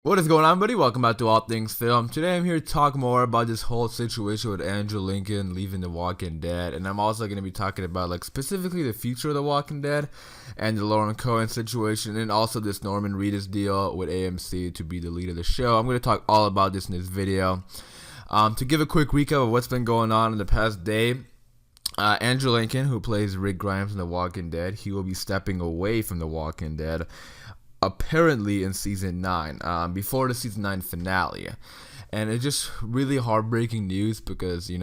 What is going on, buddy? Welcome back to All Things Film. Today I'm here to talk more about this whole situation with Andrew Lincoln leaving The Walking Dead, and I'm also going to be talking about specifically the future of The Walking Dead and the Lauren Cohan situation, and also this Norman Reedus deal with AMC to be the lead of the show. I'm going to talk all about this in this video. To give a quick recap of what's been going on in the past day, Andrew Lincoln, who plays Rick Grimes in The Walking Dead, he will be stepping away from The Walking Dead apparently in season 9, before the season 9 finale. And it's just really heartbreaking news because it's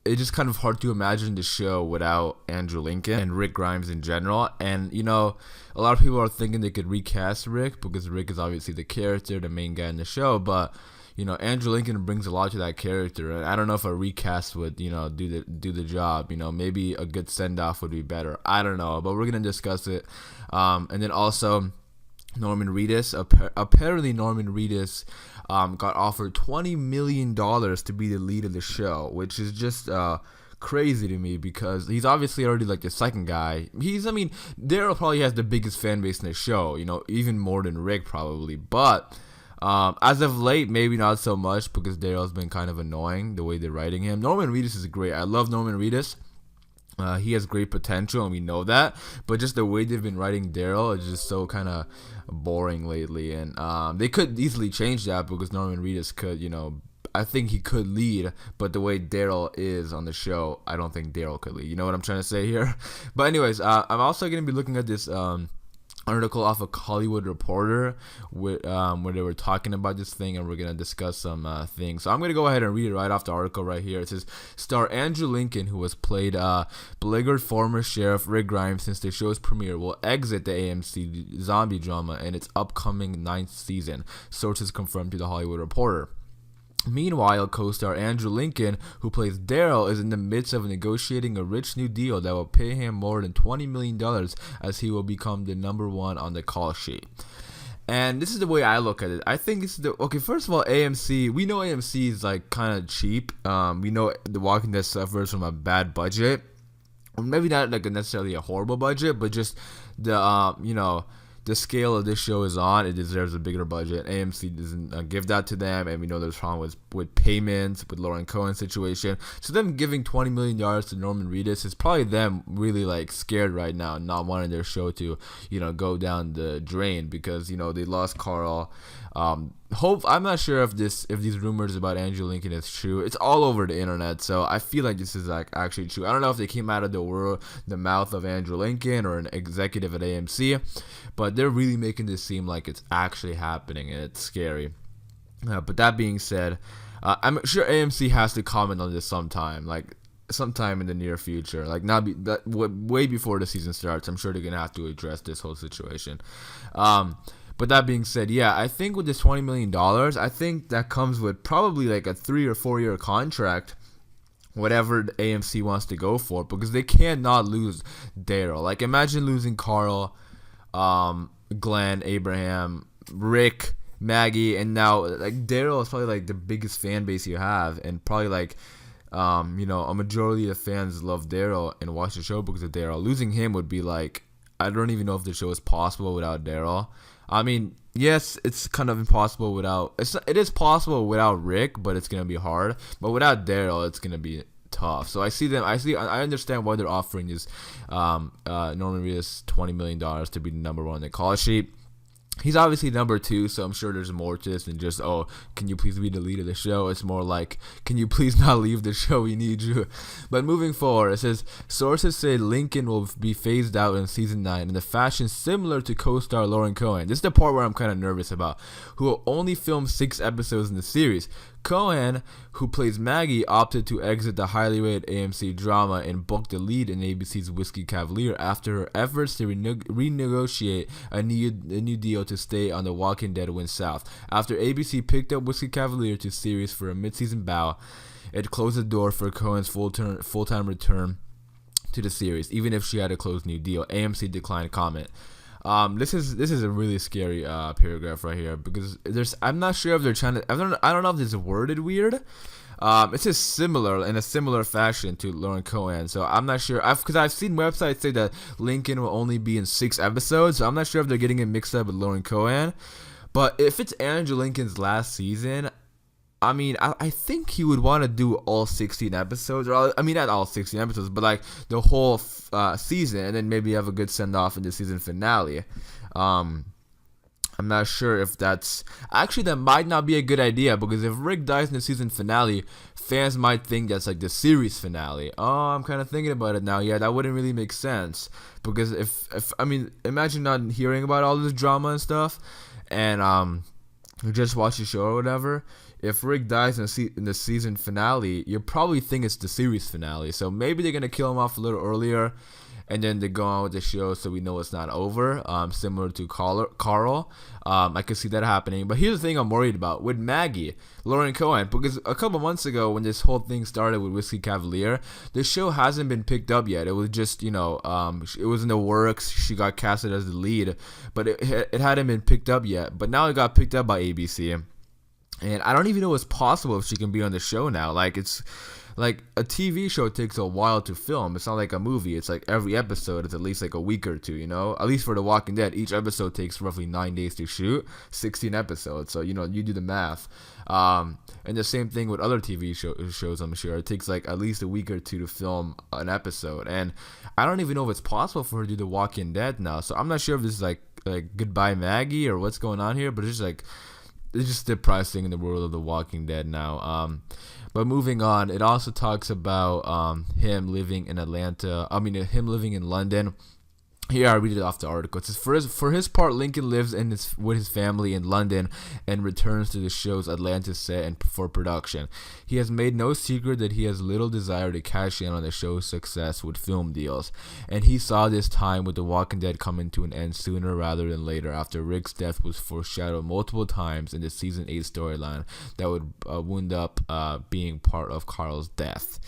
just kind of hard to imagine the show without Andrew Lincoln and Rick Grimes in general. And a lot of people are thinking they could recast Rick because Rick is obviously the character, the main guy in the show, but Andrew Lincoln brings a lot to that character, and I don't know if a recast would, do the job. Maybe a good send off would be better. I don't know, but we're gonna discuss it. And then also, Norman Reedus. Apparently, Norman Reedus got offered $20 million to be the lead of the show, which is just crazy to me because he's obviously already the second guy. Daryl probably has the biggest fan base in the show. Even more than Rick probably, but. As of late, maybe not so much because Daryl's been kind of annoying the way they're writing him. Norman Reedus is great. I love Norman Reedus. He has great potential, and we know that. But just the way they've been writing Daryl is just so kind of boring lately. And they could easily change that because Norman Reedus could, I think he could lead. But the way Daryl is on the show, I don't think Daryl could lead. You know what I'm trying to say here? But anyways, I'm also going to be looking at this article off of Hollywood Reporter where they were talking about this thing, and we're going to discuss some things. So I'm going to go ahead and read it right off the article right here. It says, star Andrew Lincoln, who has played beleaguered former Sheriff Rick Grimes since the show's premiere, will exit the AMC zombie drama in its upcoming 9th season, sources confirmed to the Hollywood Reporter. Meanwhile, co-star Andrew Lincoln, who plays Daryl, is in the midst of negotiating a rich new deal that will pay him more than $20 million as he will become the number one on the call sheet. And this is the way I look at it. I think it's first of all, AMC, we know AMC is kind of cheap. We know The Walking Dead suffers from a bad budget. Or maybe not necessarily a horrible budget, but just the scale of this show is on, it deserves a bigger budget. AMC doesn't give that to them, and we know there's problems with payments, with Lauren Cohan's situation. So them giving $20 million to Norman Reedus is probably them really scared right now, not wanting their show to, go down the drain because, they lost Carl. I'm not sure if these rumors about Andrew Lincoln is true. It's all over the internet, so I feel like this is actually true. I don't know if they came out of the mouth of Andrew Lincoln or an executive at AMC, but they're really making this seem like it's actually happening, and it's scary. But that being said, I'm sure AMC has to comment on this sometime in the near future, way before the season starts. I'm sure they're gonna have to address this whole situation. But that being said, yeah, I think with this $20 million, I think that comes with probably a 3 or 4 year contract, whatever the AMC wants to go for, because they cannot lose Daryl. Imagine losing Carl, Glenn, Abraham, Rick, Maggie, and now Daryl is probably the biggest fan base you have, and probably a majority of the fans love Daryl and watch the show because of Daryl. Losing him would be I don't even know if the show is possible without Daryl. Yes, it's kind of impossible without. It is possible without Rick, but it's gonna be hard. But without Daryl, it's gonna be tough. So I understand why they're offering this Norman Reedus $20 million to be the number one on the call sheet. He's obviously number 2, so I'm sure there's more to this than just, can you please be the lead of the show? It's more can you please not leave the show? We need you. But moving forward, it says, sources say Lincoln will be phased out in season 9 in a fashion similar to co-star Lauren Cohan. This is the part where I'm kind of nervous about, who will only film 6 episodes in the series. Cohan, who plays Maggie, opted to exit the highly rated AMC drama and booked the lead in ABC's Whiskey Cavalier after her efforts to renegotiate a new deal to stay on The Walking Dead went south. After ABC picked up Whiskey Cavalier to series for a mid-season bow, it closed the door for Cohan's full-time return to the series, even if she had a closed new deal. AMC declined comment. This is a really scary paragraph right here because I'm not sure if they're trying to. I don't know if this is worded weird. It's just similar in a similar fashion to Lauren Cohan, so I'm not sure. Because I've seen websites say that Lincoln will only be in 6 episodes, so I'm not sure if they're getting it mixed up with Lauren Cohan. But if it's Andrew Lincoln's last season, I mean, I think he would want to do all 16 episodes, or I mean, not all 16 episodes, but like the whole season, and then maybe have a good send off in the season finale. I'm not sure if that's actually, that might not be a good idea, because if Rick dies in the season finale, fans might think that's like the series finale. Oh, I'm kind of thinking about it now. Yeah, that wouldn't really make sense, because if I mean, imagine not hearing about all this drama and stuff, and you just watch the show or whatever. If Rick dies in the season finale, you probably think it's the series finale. So maybe they're gonna kill him off a little earlier, and then they go on with the show, so we know it's not over. Similar to Carl. I could see that happening. But here's the thing I'm worried about with Maggie, Lauren Cohan, because a couple months ago when this whole thing started with Whiskey Cavalier, the show hasn't been picked up yet. It was just, it was in the works. She got casted as the lead, but it hadn't been picked up yet. But now it got picked up by ABC. And I don't even know it's possible if she can be on the show now. Like, it's like a TV show takes a while to film. It's not like a movie. It's like every episode is at least like a week or two, At least for The Walking Dead, each episode takes roughly 9 days to shoot, 16 episodes. So, you do the math. And the same thing with other TV shows, I'm sure. It takes like at least a week or two to film an episode. And I don't even know if it's possible for her to do The Walking Dead now. So I'm not sure if this is like Goodbye Maggie or what's going on here, but it's just depressing in the world of The Walking Dead now. But moving on, it also talks about him living in him living in London. Here, I read it off the article. It says, for his part, Lincoln lives with his family in London and returns to the show's Atlanta set and for production. He has made no secret that he has little desire to cash in on the show's success with film deals, and he saw this time with The Walking Dead coming to an end sooner rather than later, after Rick's death was foreshadowed multiple times in the season 8 storyline that would wound up being part of Carl's death.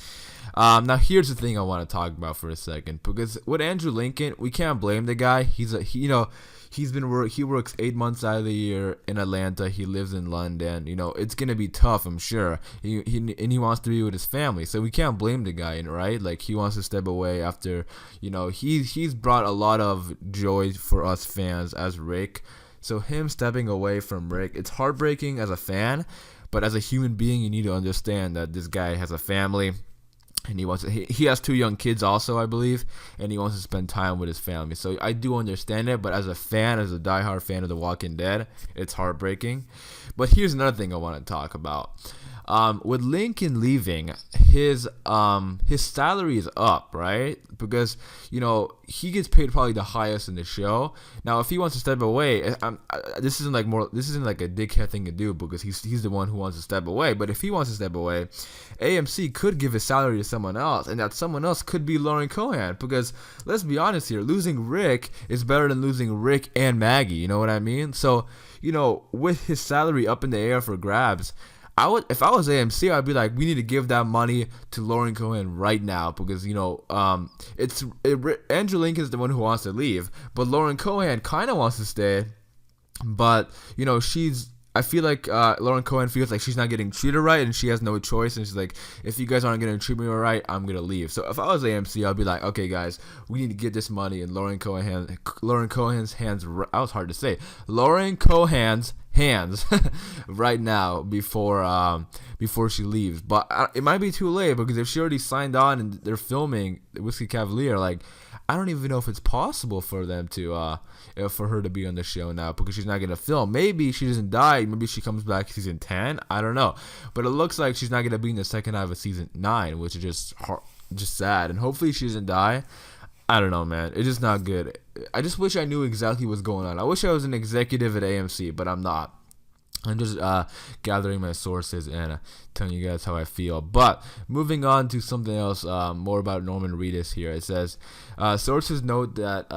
Now here's the thing I want to talk about for a second, because with Andrew Lincoln, we can't blame the guy. He works 8 months out of the year in Atlanta. He lives in London. It's gonna be tough, I'm sure. He wants to be with his family, so we can't blame the guy, right? Like, he wants to step away after, he's brought a lot of joy for us fans as Rick. So him stepping away from Rick, it's heartbreaking as a fan, but as a human being, you need to understand that this guy has a family. And he has 2 young kids also, I believe, and he wants to spend time with his family. So I do understand it, but as a diehard fan of The Walking Dead, it's heartbreaking. But here's another thing I want to talk about. With Lincoln leaving, his salary is up, right? Because he gets paid probably the highest in the show. Now, if he wants to step away, this isn't like a dickhead thing to do, because he's the one who wants to step away. But if he wants to step away, AMC could give his salary to someone else, and that someone else could be Lauren Cohan. Because let's be honest here, losing Rick is better than losing Rick and Maggie. You know what I mean? So with his salary up in the air for grabs, if I was AMC, I'd be like, we need to give that money to Lauren Cohan right now, because Andrew Lincoln is the one who wants to leave, but Lauren Cohan kind of wants to stay, but I feel like Lauren Cohan feels like she's not getting treated right, and she has no choice, and she's like, if you guys aren't going to treat me right, I'm going to leave. So if I was AMC, I'd be like, okay guys, we need to get this money in Lauren Cohan's hands. That was hard to say. Lauren Cohan's hands right now before she leaves. But it might be too late, because if she already signed on and they're filming Whiskey Cavalier, like, I don't even know if it's possible for them to for her to be on the show now, because she's not gonna film. Maybe she doesn't die. Maybe she comes back season 10. I don't know, but it looks like she's not gonna be in the second half of season 9, which is just sad. And hopefully she doesn't die. I don't know, man. It's just not good. I just wish I knew exactly what's going on. I wish I was an executive at AMC, but I'm not. I'm just gathering my sources and telling you guys how I feel. But moving on to something else, more about Norman Reedus here. It says, sources note that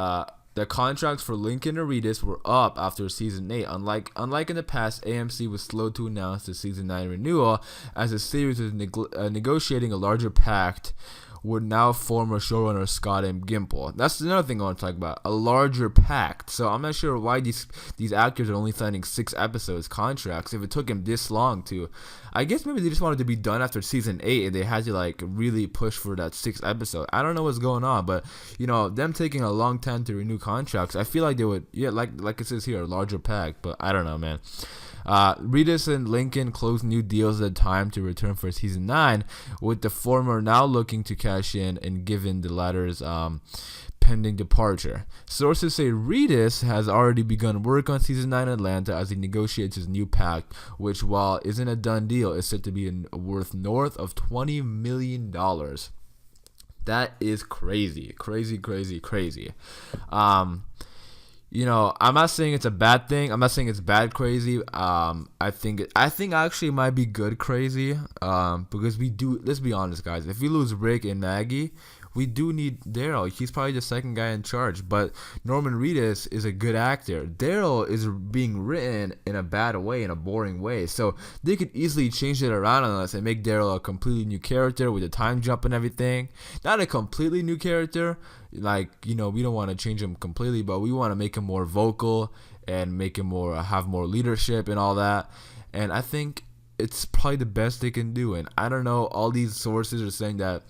the contracts for Lincoln and Reedus were up after season 8. Unlike in the past, AMC was slow to announce the season 9 renewal, as the series was negotiating a larger pact would now former showrunner Scott M. Gimple. That's another thing I want to talk about. A larger pact. So I'm not sure why these actors are only signing 6 episodes contracts if it took him this long to. I guess maybe they just wanted to be done after season 8 and they had to like really push for that 6th episode. I don't know what's going on, but you know, them taking a long time to renew contracts, I feel like they would, yeah, like it says here, a larger pact, but I don't know, man. Reedus and Lincoln closed new deals at time to return for season 9, with the former now looking to cash in and given the latter's pending departure. Sources say Reedus has already begun work on season 9 in Atlanta as he negotiates his new pact, which, while isn't a done deal, is said to be worth north of $20 million. That is crazy. You know, I'm not saying it's a bad thing. I'm not saying it's bad crazy. I think actually it might be good crazy. Because we do. Let's be honest, guys. If we lose Rick and Maggie, we do need Daryl. He's probably the second guy in charge. But Norman Reedus is a good actor. Daryl is being written in a bad way, in a boring way. So they could easily change it around on us and make Daryl a completely new character with a time jump and everything. Not a completely new character. Like, you know, we don't want to change him completely, but we want to make him more vocal and make him more have more leadership and all that. And I think it's probably the best they can do. And I don't know, all these sources are saying that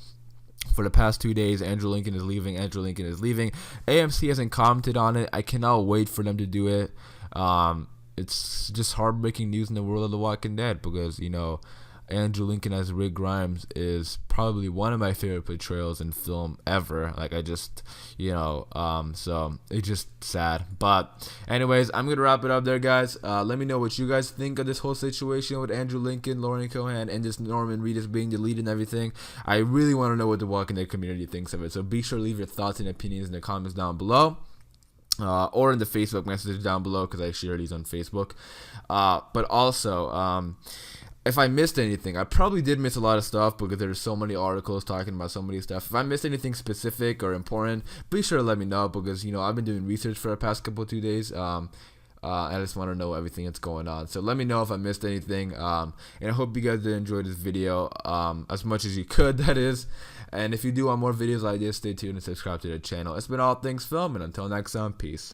for the past 2 days, Andrew Lincoln is leaving. AMC hasn't commented on it. I cannot wait for them to do it. It's just heartbreaking news in the world of The Walking Dead because, you know, Andrew Lincoln as Rick Grimes is probably one of my favorite portrayals in film ever. Like, I just, you know, so it's just sad. But anyways, I'm gonna wrap it up there, guys. Let me know what you guys think of this whole situation with Andrew Lincoln, Lauren Cohan, and just Norman Reedus being the lead and everything. I really want to know what the Walking Dead community thinks of it, so be sure to leave your thoughts and opinions in the comments down below. Or in the Facebook message down below, because I share these on Facebook. But also, if I missed anything, I probably did miss a lot of stuff because there's so many articles talking about so many stuff. If I missed anything specific or important, be sure to let me know because, you know, I've been doing research for the past 2 days. I just want to know everything that's going on. So let me know if I missed anything. And I hope you guys did enjoy this video as much as you could, that is. And if you do want more videos like this, stay tuned and subscribe to the channel. It's been All Things Film, and until next time, peace.